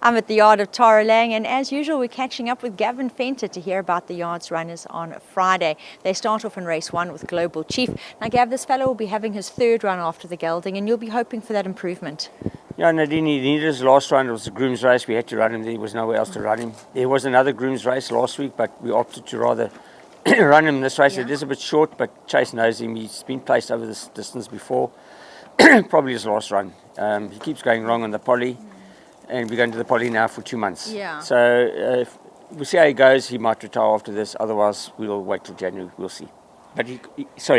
I'm at the yard of Tara LAING, and as usual we're catching up with Gavin Fenter to hear about the yard's runners on Friday. They start off in race 1 with Global Chief. Now Gav, this fellow will be having his third run after the gelding, and you'll be hoping for that improvement. Yeah, Nadine, he needed his last run. It was a groom's race. We had to run him. There was nowhere else to run him. There was another groom's race last week, but we opted to rather run him this race. Yeah. It is a bit short, but Chase knows him. He's been placed over this distance before. Probably his last run. He keeps going wrong on the poly, and we're going to the poly now for 2 months. Yeah. So we'll see how he goes. He might retire after this. Otherwise, we'll wait till January. We'll see. But he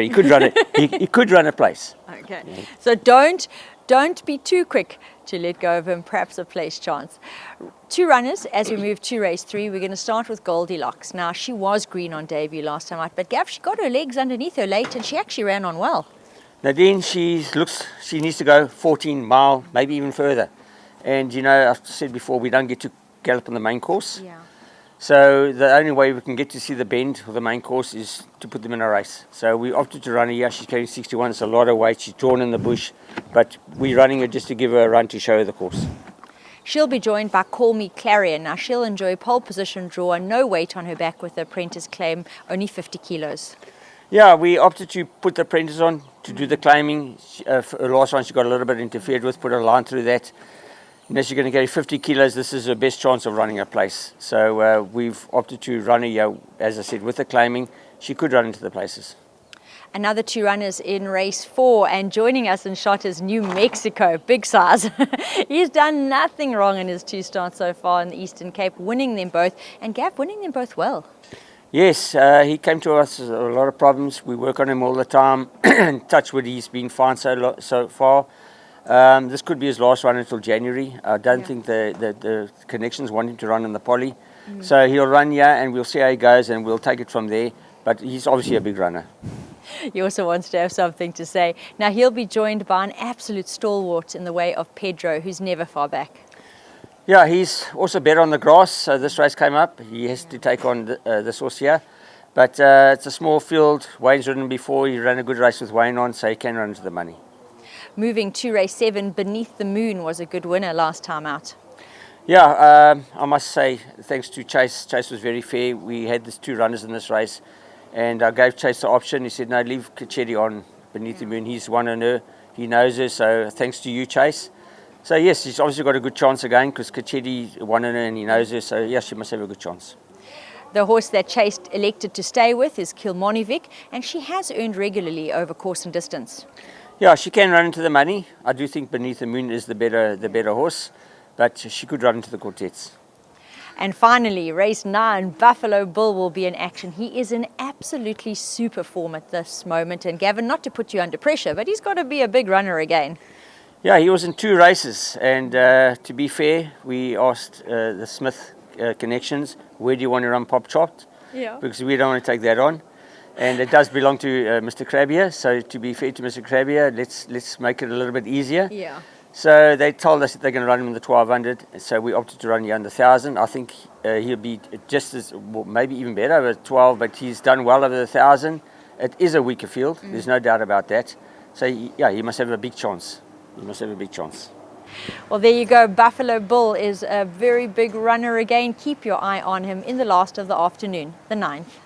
could run it. He could run a place. Okay. Yeah. So don't be too quick to let go of him, perhaps a place chance. 2 runners as we move to race 3. We're going to start with Goldilocks. Now, she was green on debut last time out, but Gav, she got her legs underneath her late and she actually ran on well. Nadine, she needs to go 14 mile, maybe even further. And you know, I've said before, we don't get to gallop on the main course. Yeah. So the only way we can get to see the bend of the main course is to put them in a race. So we opted to run her here. She's carrying 61. It's a lot of weight. She's drawn in the bush. But we're running her just to give her a run to show her the course. She'll be joined by Call Me Clarion. Now she'll enjoy pole position draw and no weight on her back with the apprentice claim, only 50 kilos. Yeah, we opted to put the apprentice on to do the claiming. For her last one, she got a little bit interfered with, put a line through that. Unless you're going to carry 50 kilos, this is her best chance of running a place. So we've opted to run her here, as I said, with the claiming. She could run into the places. Another 2 runners in race 4, and joining us in shot is New Mexico, big size. He's done nothing wrong in his 2 starts so far in the Eastern Cape, winning them both, and Gav, winning them both well. Yes, he came to us with a lot of problems. We work on him all the time. Touch wood, he's been fine so far. This could be his last run until January. I don't think the connections want him to run in the poly. So he'll run here and we'll see how he goes and we'll take it from there. But he's obviously a big runner. He also wants to have something to say. Now he'll be joined by an absolute stalwart in the way of Pedro, who's never far back. Yeah, he's also better on the grass. So this race came up. He has to take on this horse here. But it's a small field. Wayne's ridden before. He ran a good race with Wayne on, so he can run into the money. Moving to race 7, Beneath the Moon was a good winner last time out. Yeah, I must say, thanks to Chase. Chase was very fair. We had these 2 runners in this race. And I gave Chase the option. He said, no, leave Kachetti on Beneath the Moon. He's won on her. He knows her. So thanks to you, Chase. So yes, he's obviously got a good chance again because Kachetti won on her and he knows her. So yes, she must have a good chance. The horse that Chase elected to stay with is Kilmonivik, and she has earned regularly over course and distance. Yeah, she can run into the money. I do think Beneath the Moon is the better horse, but she could run into the quartets. And finally, race 9, Buffalo Bill will be in action. He is in absolutely super form at this moment. And Gavin, not to put you under pressure, but he's got to be a big runner again. Yeah, he was in 2 races. And to be fair, we asked the Smith connections, where do you want to run Pop Chopped? Yeah. Because we don't want to take that on. And it does belong to Mr. Crabbier. So to be fair to Mr. Crabbier, let's make it a little bit easier. Yeah. So they told us that they're going to run him in the 1200, so we opted to run here under 1000. I think he'll be just as, well, maybe even better over 12, but he's done well over the 1000. It is a weaker field, there's no doubt about that. So yeah, he must have a big chance. He must have a big chance. Well, there you go. Buffalo Bill is a very big runner again. Keep your eye on him in the last of the afternoon, the 9th.